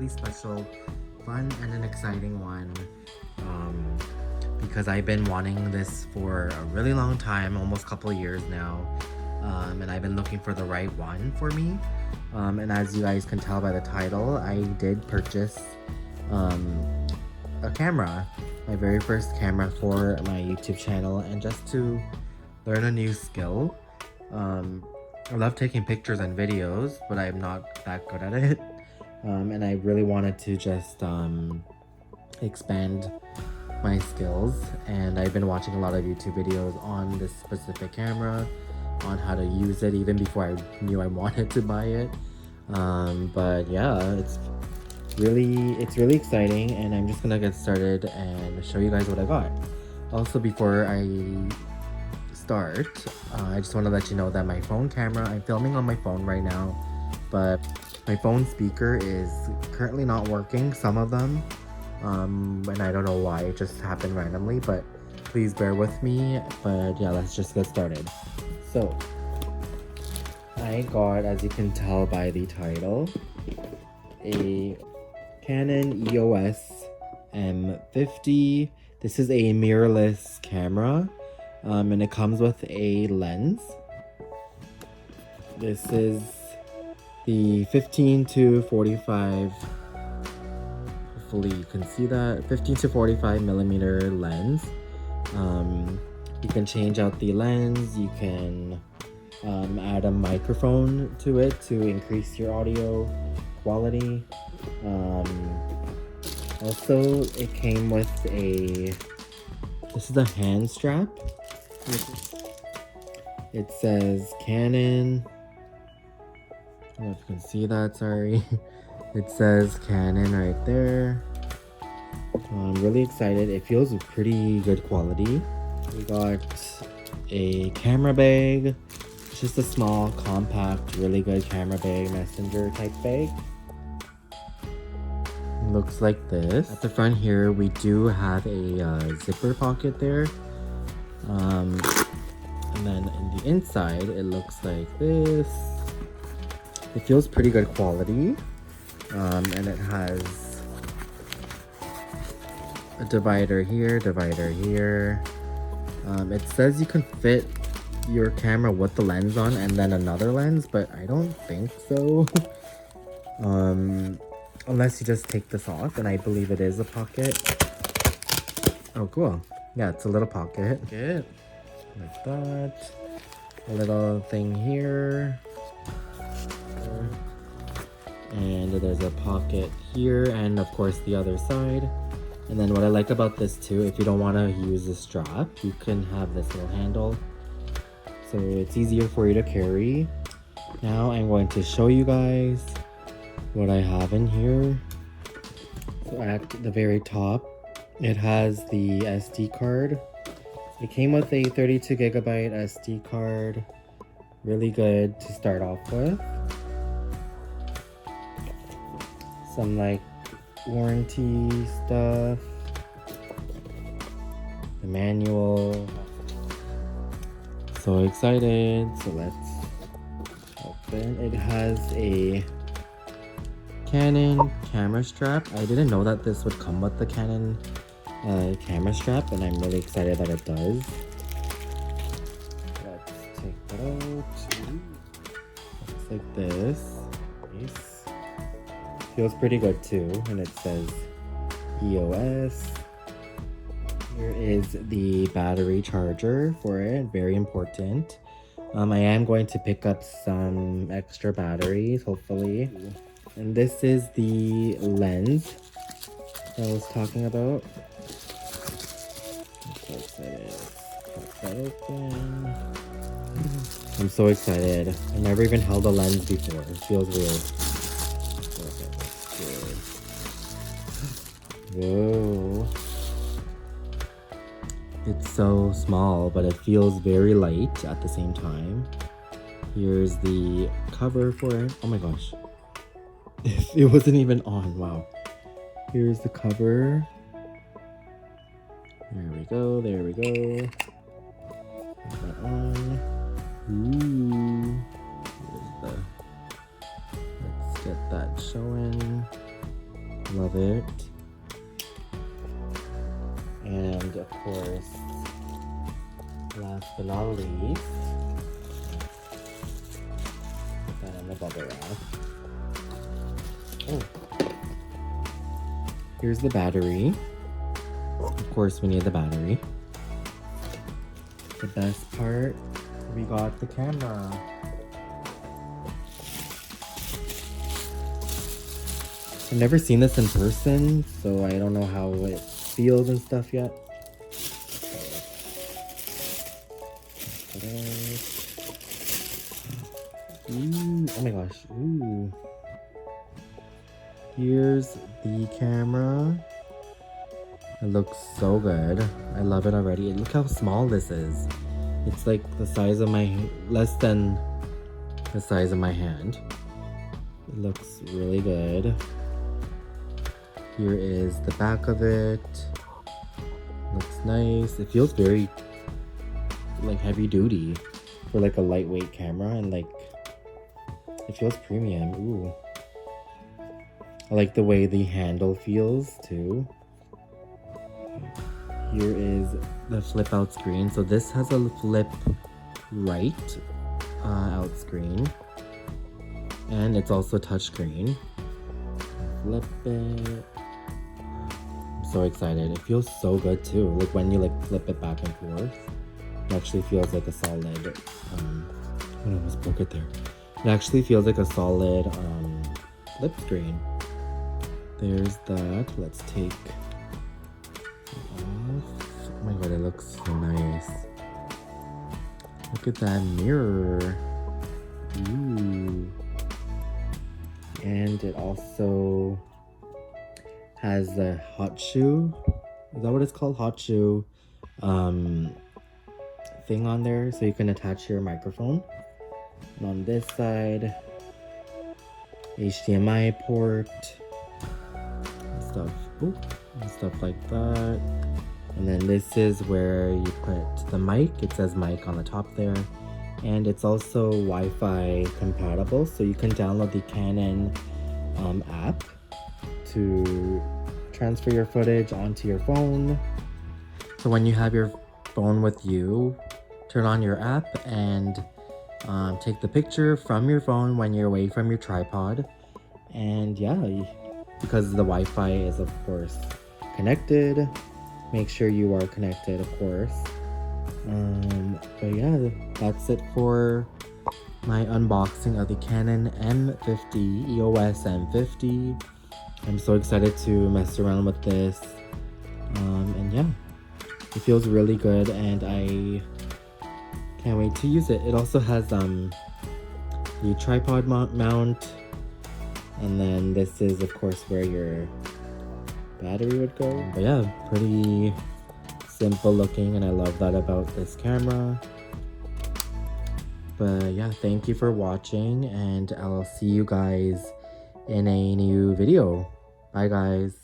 special, fun, and an exciting one. Because I've been wanting this for a really long time, almost a couple of years now. And I've been looking for the right one for me. And as you guys can tell by the title, I did purchase a camera. My very first camera for my YouTube channel, and just to learn a new skill. I love taking pictures and videos, but I'm not that good at it. And I really wanted to just expand my skills, and I've been watching a lot of YouTube videos on this specific camera, on how to use it, even before I knew I wanted to buy it. But yeah, it's really exciting, and I'm just gonna get started and show you guys what I got. Also, before I start, I just want to let you know that my phone camera, I'm filming on my phone right now, but my phone speaker is currently not working, some of them, and I don't know why, it just happened randomly, but please bear with me. But yeah, let's just get started. So I got, as you can tell by the title, a Canon EOS M50. This is a mirrorless camera, and it comes with a lens. This is the 15 to 45, hopefully you can see that, 15 to 45 millimeter lens. You can change out the lens, you can add a microphone to it to increase your audio quality. Also, it came with this is a hand strap. It says Canon. I don't know if you can see that, sorry. It says Canon right there. I'm really excited. It feels pretty good quality. We got a camera bag. It's just a small, compact, really good camera bag, messenger type bag. Looks like this. At the front here, we do have a zipper pocket there. And then in the inside, it looks like this. It feels pretty good quality. And it has a divider here, divider here. It says you can fit your camera with the lens on and then another lens, but I don't think so. Unless you just take this off, and I believe it is a pocket. Oh, cool. Yeah, it's a little pocket. Like that. A little thing here. And there's a pocket here, and of course the other side. And then what I like about this too, if you don't want to use a strap, you can have this little handle. So it's easier for you to carry. Now I'm going to show you guys what I have in here. So at the very top, it has the SD card. It came with a 32 gigabyte SD card. Really good to start off with. Some like warranty stuff. The manual. So excited. So let's open. It has a Canon camera strap. I didn't know that this would come with the Canon camera strap, and I'm really excited that it does. Let's take that out. Looks like this. Nice. Feels pretty good too, and it says EOS. Here is the battery charger for it, very important. I am going to pick up some extra batteries, hopefully. And this is the lens that I was talking about. I'm so excited. Pop that open. I'm so excited. I've never even held a lens before. It feels weird. Whoa. It's so small, but it feels very light at the same time. Here's the cover for it. Oh my gosh. It wasn't even on. Wow. Here's the cover. There we go. There we go. Put that on. Ooh. Let's get that showing. Love it. And of course, last but not least, put that in the bubble wrap. Oh, here's the battery. Of course, we need the battery. The best part, we got the camera. I've never seen this in person, so I don't know how it feels and stuff yet. Ooh, oh my gosh, ooh. Here's the camera. It looks so good. I love it already. Look how small this is. It's like the size of my, less than the size of my hand. It looks really good. Here is the back of it. Looks nice. It feels very like heavy duty for like a lightweight camera, and like it feels premium. Ooh. I like the way the handle feels too. Here is the flip out screen. So this has a flip right out screen, and it's also touchscreen. Flip it. I'm so excited. It feels so good too. Like when you like flip it back and forth, it actually feels like a solid. I almost broke it there. It actually feels like a solid flip screen. There's that. Let's take it off. Oh my god, it looks so nice. Look at that mirror. Ooh. And it also has the hot shoe. Is that what it's called? Hot shoe thing on there, so you can attach your microphone. And on this side, HDMI port and stuff. Ooh, and stuff like that. And then this is where you put the mic. It says mic on the top there. And it's also Wi-Fi compatible, so you can download the Canon app to transfer your footage onto your phone. So when you have your phone with you, turn on your app and take the picture from your phone when you're away from your tripod. And yeah, because the Wi-Fi is of course connected, make sure you are connected, of course. But yeah, that's it for my unboxing of the Canon M50, EOS M50. I'm so excited to mess around with this. And yeah, it feels really good and I can't wait to use it. It also has the tripod mount, and then this is of course where your battery would go. But yeah, pretty simple looking, and I love that about this camera. But yeah, thank you for watching, and I'll see you guys in a new video. Bye guys.